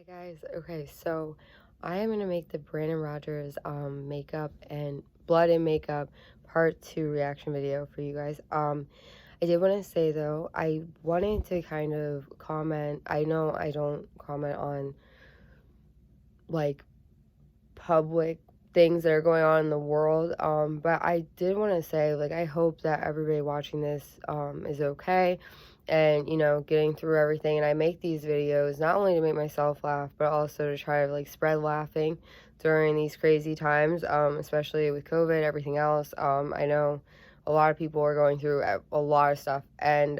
Guys, okay, so I am gonna make the Brandon Rogers makeup and blood and makeup part 2 reaction video for you guys. I did want to say though, I wanted to kind of comment. I know I don't comment on like public things that are going on in the world, but I did want to say, like, I hope that everybody watching this is okay and, you know, getting through everything. And I make these videos not only to make myself laugh, but also to try to, like, spread laughing during these crazy times, especially with COVID, everything else. I know a lot of people are going through a lot of stuff, and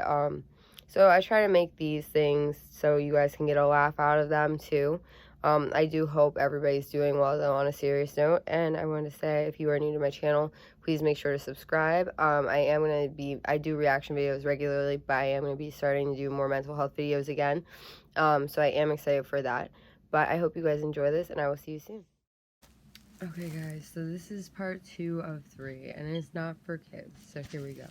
so I try to make these things so you guys can get a laugh out of them too. I do hope everybody's doing well, though, on a serious note. And I want to say, if you are new to my channel, please make sure to subscribe. I do reaction videos regularly, but I am going to be starting to do more mental health videos again. So I am excited for that. But I hope you guys enjoy this, and I will see you soon. Okay, guys, so this is part 2 of 3, and it's not for kids, so here we go.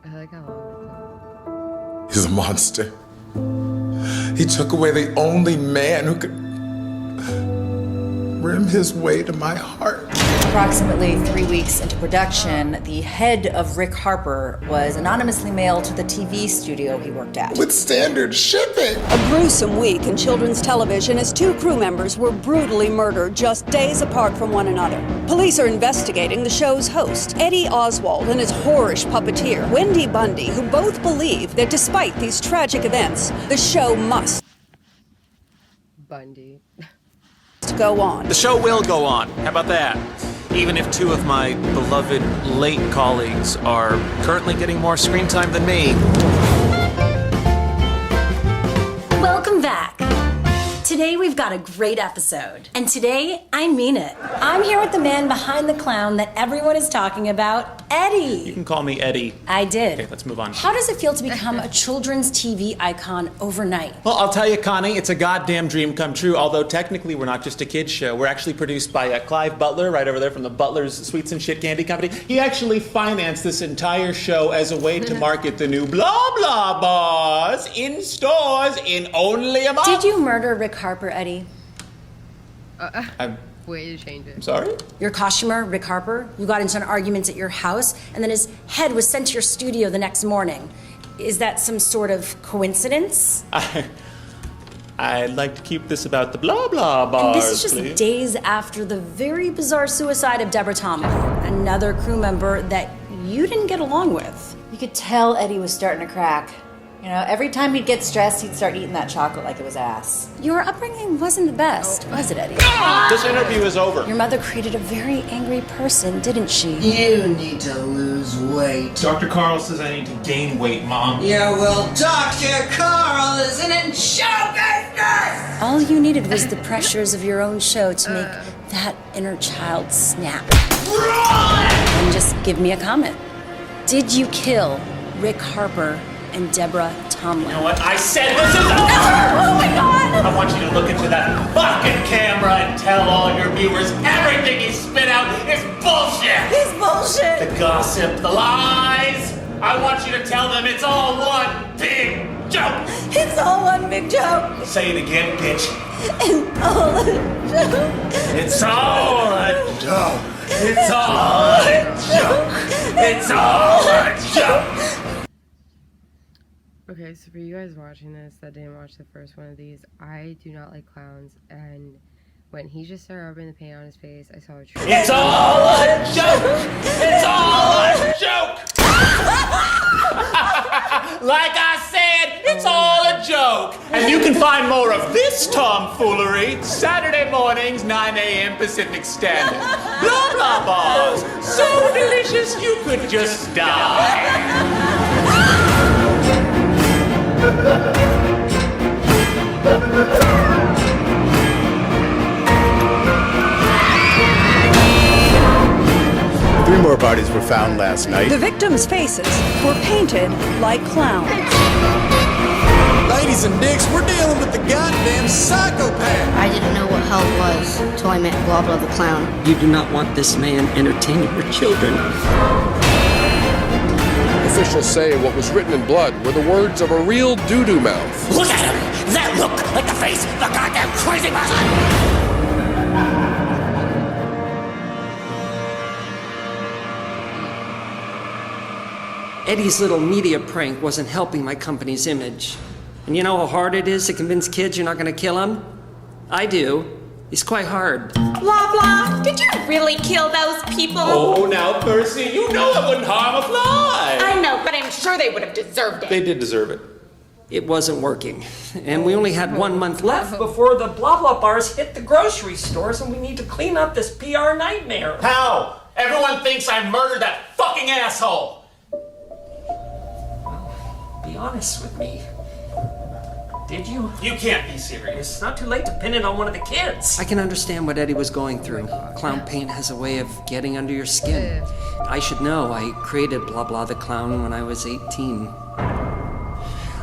I like how long He's a monster. He took away the only man who could rim his way to my heart. Approximately 3 weeks into production, the head of Rick Harper was anonymously mailed to the TV studio he worked at. With standard shipping. A gruesome week in children's television as 2 crew members were brutally murdered just days apart from one another. Police are investigating the show's host, Eddie Oswald, and his whorish puppeteer, Wendy Bundy, who both believe that despite these tragic events, the show must Bundy. go on. The show will go on. How about that? Even if 2 of my beloved late colleagues are currently getting more screen time than me. Welcome back. Today we've got a great episode. And today, I mean it. I'm here with the man behind the clown that everyone is talking about, Eddie. You can call me Eddie. I did. Okay, let's move on. How does it feel to become a children's TV icon overnight? Well, I'll tell you, Connie, it's a goddamn dream come true, although technically we're not just a kid's show. We're actually produced by Clive Butler, right over there from the Butler's Sweets and Shit Candy Company. He actually financed this entire show as a way to market the new Blah Blah Bars in stores in only a month. Did you murder Rick Harper, Eddie? Way to change it. I'm sorry? Your costumer, Rick Harper, you got into an argument at your house, and then his head was sent to your studio the next morning. Is that some sort of coincidence? I'd like to keep this about the Blah Blah Bars, And this is just please. days after the very bizarre suicide of Deborah Tomlin, another crew member that you didn't get along with. You could tell Eddie was starting to crack. You know, every time he'd get stressed, he'd start eating that chocolate like it was ass. Your upbringing wasn't the best, was it, Eddie? This interview is over. Your mother created a very angry person, didn't she? You need to lose weight. Dr. Carl says I need to gain weight, Mom. Yeah, well, Dr. Carl isn't in show business! All you needed was the pressures of your own show to make that inner child snap. And just give me a comment. Did you kill Rick Harper and Deborah Tomlin? You know what? I said this is over! Oh my God! I want you to look into that fucking camera and tell all your viewers everything you spit out is bullshit! It's bullshit! The gossip, the lies! I want you to tell them it's all one big joke! It's all one big joke! Say it again, bitch. It's all a joke! It's all a joke! It's all a joke! It's all a joke! Okay, so for you guys watching this that didn't watch the first one of these, I do not like clowns, and when he just started rubbing the paint on his face, I saw a tree. It's all a joke! It's all a joke! Like I said, it's all a joke! And you can find more of this tomfoolery Saturday mornings, 9 a.m. Pacific Standard. Blah blah bars, so delicious you could just die. 3 more bodies were found last night. The victims' faces were painted like clowns. Ladies and dicks, we're dealing with the goddamn psychopath. I didn't know what hell was till I met Blah Blah the clown. You do not want this man entertaining your children. official say what was written in blood were the words of a real doo-doo mouth. Look at him! That look like the face of a goddamn crazy bastard! Eddie's little media prank wasn't helping my company's image. And you know how hard it is to convince kids you're not gonna kill them? I do. It's quite hard. Blah, blah. Did you really kill those people? Oh, now, Percy, you know it wouldn't harm a fly. I know, but I'm sure they would have deserved it. They did deserve it. It wasn't working. And we only had 1 month left before the blah blah bars hit the grocery stores, and we need to clean up this PR nightmare. How? Everyone thinks I murdered that fucking asshole. Be honest with me. Did you? You can't be serious. It's not too late to pin it on one of the kids. I can understand what Eddie was going through. Clown paint has a way of getting under your skin. I should know. I created Blah Blah the Clown when I was 18.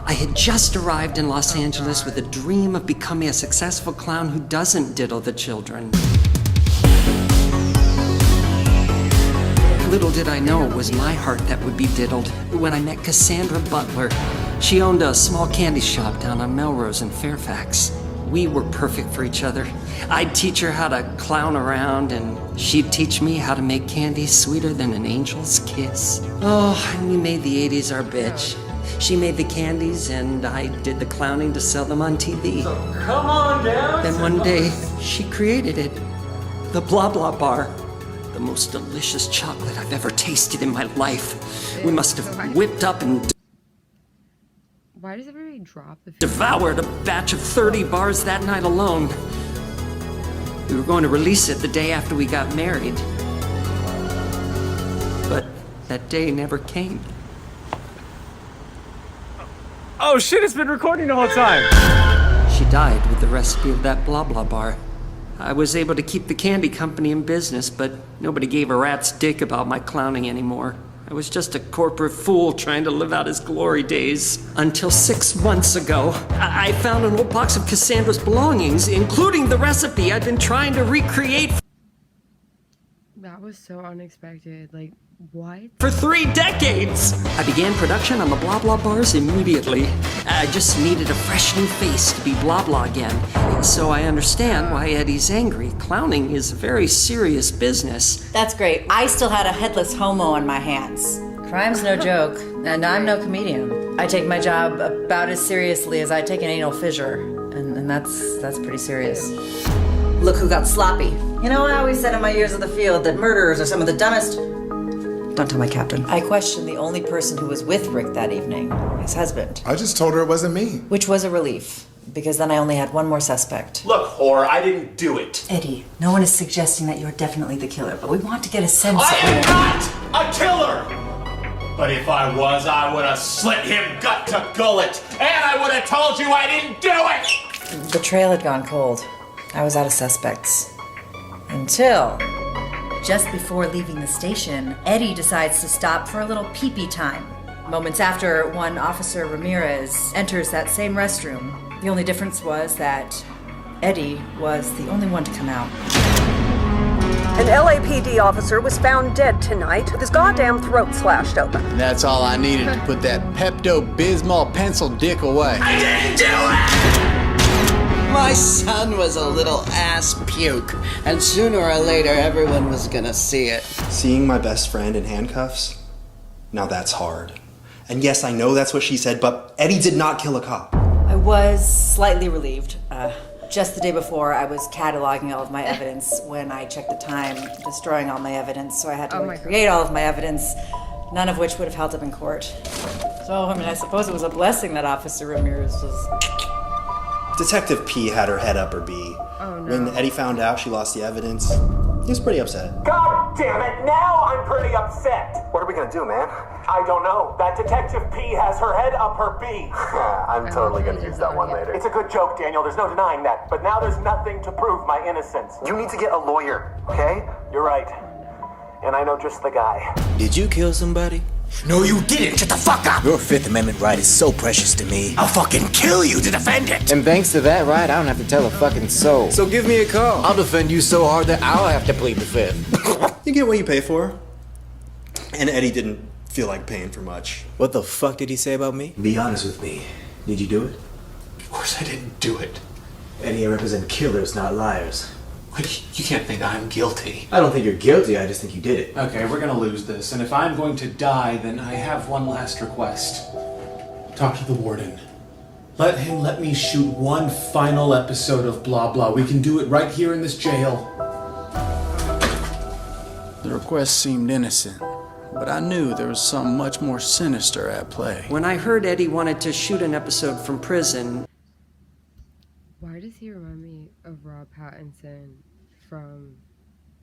I had just arrived in Los Angeles with a dream of becoming a successful clown who doesn't diddle the children. Little did I know it was my heart that would be diddled when I met Cassandra Butler. She owned a small candy shop down on Melrose in Fairfax. We were perfect for each other. I'd teach her how to clown around, and she'd teach me how to make candy sweeter than an angel's kiss. Oh, and we made the 80s our bitch. She made the candies, and I did the clowning to sell them on TV. So come on down. Then one day, she created it. The Blah Blah Bar. The most delicious chocolate I've ever tasted in my life. We must have whipped up and Why does everybody drop the devoured a batch of 30 bars that night alone. We were going to release it the day after we got married. But that day never came. Oh shit, it's been recording the whole time. She died with the recipe of that Blah Blah Bar. I was able to keep the candy company in business, but nobody gave a rat's dick about my clowning anymore. I was just a corporate fool trying to live out his glory days. Until 6 months ago, I found an old box of Cassandra's belongings, including the recipe I'd been trying to recreate That was so unexpected. Like, what? for 3 decades. I began production on the Blah Blah Bars immediately. I just needed a fresh new face to be Blah Blah again. So I understand why Eddie's angry. Clowning is a very serious business. That's great. I still had a headless homo on my hands. Crime's no joke, and I'm no comedian. I take my job about as seriously as I take an anal fissure, and that's pretty serious. Look who got sloppy. You know, I always said in my years of the field that murderers are some of the dumbest. Don't tell my captain. I questioned the only person who was with Rick that evening, his husband. I just told her it wasn't me. Which was a relief, because then I only had one more suspect. Look, whore, I didn't do it. Eddie, no one is suggesting that you're definitely the killer, but we want to get a sense I of... am not a killer! But if I was, I would have slit him gut to gullet, and I would have told you I didn't do it! The trail had gone cold. I was out of suspects. Until... just before leaving the station, Eddie decides to stop for a little pee-pee time. Moments after, one Officer Ramirez enters that same restroom. The only difference was that Eddie was the only one to come out. An LAPD officer was found dead tonight with his goddamn throat slashed open. That's all I needed to put that Pepto-Bismol pencil dick away. I didn't do it! My son was a little ass puke, and sooner or later everyone was gonna see it. Seeing my best friend in handcuffs? Now that's hard. And yes, I know that's what she said, but Eddie did not kill a cop. I was slightly relieved. Just the day before, I was cataloging all of my evidence when I checked the time, destroying all my evidence, so I had to recreate all of my evidence, none of which would have held up in court. So, I suppose it was a blessing that Officer Ramirez was... Detective P had her head up her B. Oh, no. When Eddie found out she lost the evidence, he was pretty upset. God damn it, now I'm pretty upset. What are we gonna do, man? I don't know. That Detective P has her head up her B. I'm totally gonna use that one later. It's a good joke, Daniel. There's no denying that. But now there's nothing to prove my innocence. You need to get a lawyer, okay? You're right. And I know just the guy. Did you kill somebody? No, you didn't. Shut the fuck up. Your Fifth Amendment right is so precious to me. I'll fucking kill you to defend it. And thanks to that right, I don't have to tell a fucking soul. So give me a call. I'll defend you so hard that I'll have to plead the fifth. You get what you pay for. And Eddie didn't feel like paying for much. What the fuck did he say about me? Be honest with me. Did you do it? Of course I didn't do it. Eddie, I represent killers, not liars. You can't think I'm guilty. I don't think you're guilty, I just think you did it. Okay, we're gonna lose this, and if I'm going to die, then I have one last request. Talk to the warden. Let him let me shoot one final episode of Blah Blah. We can do it right here in this jail. The request seemed innocent, but I knew there was something much more sinister at play. When I heard Eddie wanted to shoot an episode from prison... Why does he remind me of Rob Pattinson from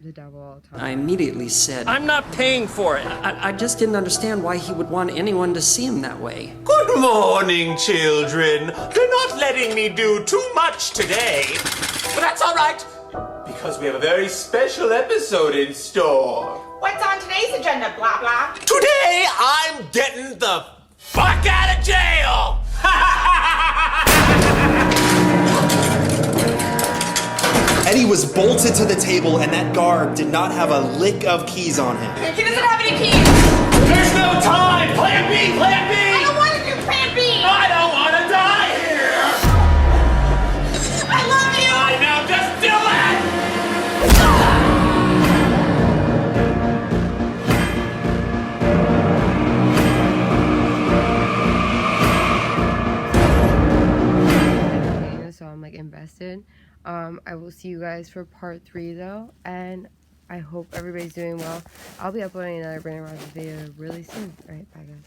The Devil All the Time? I immediately said, I'm not paying for it. I just didn't understand why he would want anyone to see him that way. Good morning, children. You're not letting me do too much today. But that's all right, because we have a very special episode in store. What's on today's agenda, blah blah? Today, I'm getting the fuck out of jail! Eddie was bolted to the table, and that guard did not have a lick of keys on him. He doesn't have any keys. There's no time! Plan B! Plan B! I don't want to do plan B! I don't want to die here! I love you! I now just do Okay, so I'm like invested. I will see you guys for part 3 though, and I hope everybody's doing well. I'll be uploading another Brandon Rogers video really soon. Alright, bye guys.